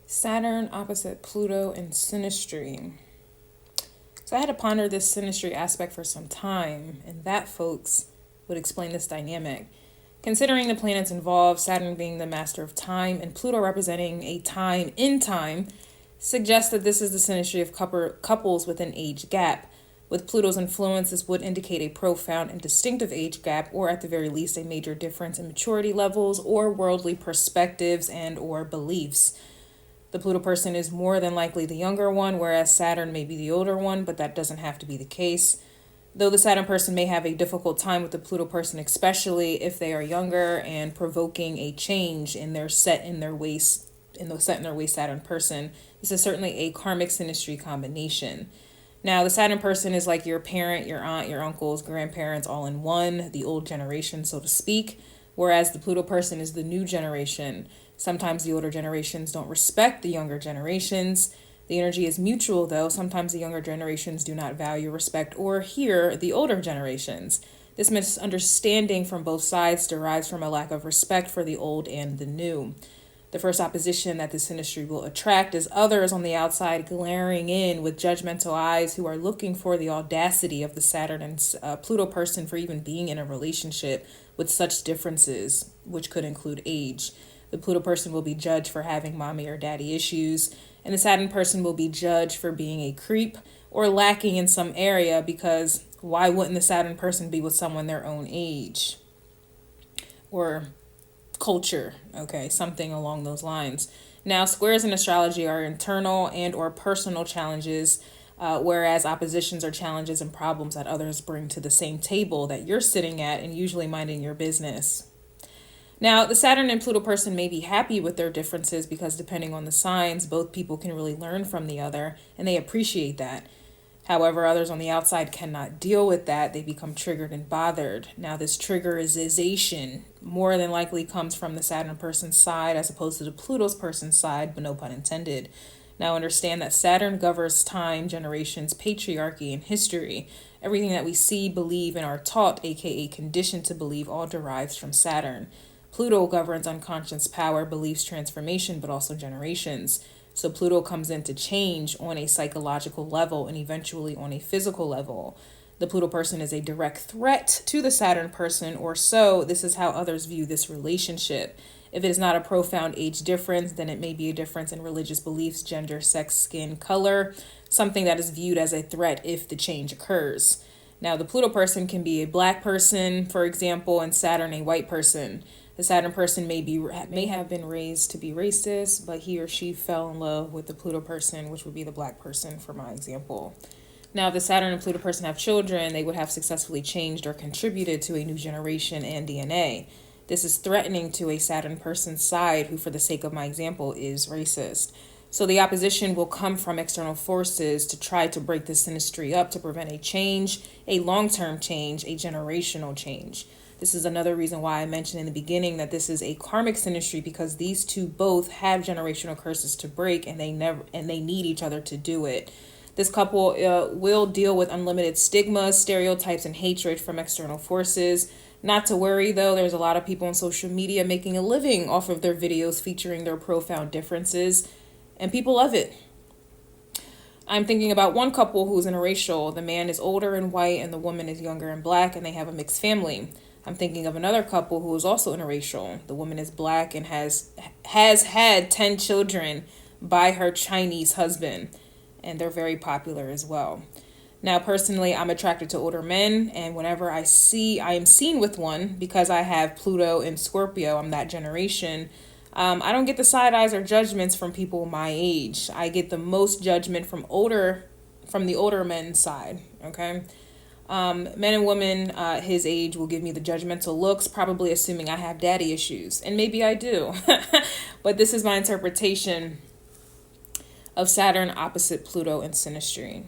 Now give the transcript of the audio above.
Saturn opposite Pluto in Synastry. So I had to ponder this Synastry aspect for some time, and that, folks, would explain this dynamic. Considering the planets involved, Saturn being the master of time and Pluto representing a time in time, suggests that this is the synastry of couples with an age gap. With Pluto's influence, this would indicate a profound and distinctive age gap, or at the very least a major difference in maturity levels or worldly perspectives and or beliefs. The Pluto person is more than likely the younger one, whereas Saturn may be the older one, but that doesn't have to be the case. Though the Saturn person may have a difficult time with the Pluto person, especially if they are younger and provoking a change in their set in their ways Saturn person. This is certainly a karmic synastry combination. Now, the Saturn person is like your parent, your aunt, your uncles, grandparents, all in one, the old generation, so to speak, whereas the Pluto person is the new generation. Sometimes the older generations don't respect the younger generations. The energy is mutual, though. Sometimes the younger generations do not value, respect, or hear the older generations. This misunderstanding from both sides derives from a lack of respect for the old and the new. The first opposition that the synastry will attract is others on the outside glaring in with judgmental eyes who are looking for the audacity of the Saturn and Pluto person for even being in a relationship with such differences, which could include age. The Pluto person will be judged for having mommy or daddy issues, and the Saturn person will be judged for being a creep or lacking in some area, because why wouldn't the Saturn person be with someone their own age or culture? Okay, something along those lines. Now, squares in astrology are internal and or personal challenges, whereas oppositions are challenges and problems that others bring to the same table that you're sitting at and usually minding your business. Now, the Saturn and Pluto person may be happy with their differences because depending on the signs, both people can really learn from the other, and they appreciate that. However, others on the outside cannot deal with that. They become triggered and bothered. Now, this triggerization more than likely comes from the Saturn person's side as opposed to the Pluto's person's side, but no pun intended. Now, understand that Saturn governs time, generations, patriarchy, and history. Everything that we see, believe, and are taught, aka conditioned to believe, all derives from Saturn. Pluto governs unconscious power, beliefs, transformation, but also generations. So Pluto comes in to change on a psychological level and eventually on a physical level. The Pluto person is a direct threat to the Saturn person, or so this is how others view this relationship. If it is not a profound age difference, then it may be a difference in religious beliefs, gender, sex, skin, color, something that is viewed as a threat if the change occurs. Now, the Pluto person can be a black person, for example, and Saturn a white person. The Saturn person may have been raised to be racist, but he or she fell in love with the Pluto person, which would be the black person for my example. Now, if the Saturn and Pluto person have children, they would have successfully changed or contributed to a new generation and DNA. This is threatening to a Saturn person's side, who, for the sake of my example, is racist. So the opposition will come from external forces to try to break the synastry up to prevent a change, a long-term change, a generational change. This is another reason why I mentioned in the beginning that this is a karmic synastry, because these two both have generational curses to break, and they need each other to do it. This couple will deal with unlimited stigmas, stereotypes, and hatred from external forces. Not to worry, though, there's a lot of people on social media making a living off of their videos featuring their profound differences, and people love it. I'm thinking about one couple who's interracial. The man is older and white, and the woman is younger and black, and they have a mixed family. I'm thinking of another couple who is also interracial. The woman is black and has had 10 children by her Chinese husband, and they're very popular as well. Now, personally, I'm attracted to older men, and whenever I am seen with one, because I have Pluto in Scorpio, I'm that generation, I don't get the side eyes or judgments from people my age. I get the most judgment from the older men's side, okay? Men and women his age will give me the judgmental looks, probably assuming I have daddy issues. And maybe I do. But this is my interpretation of Saturn opposite Pluto in synastry.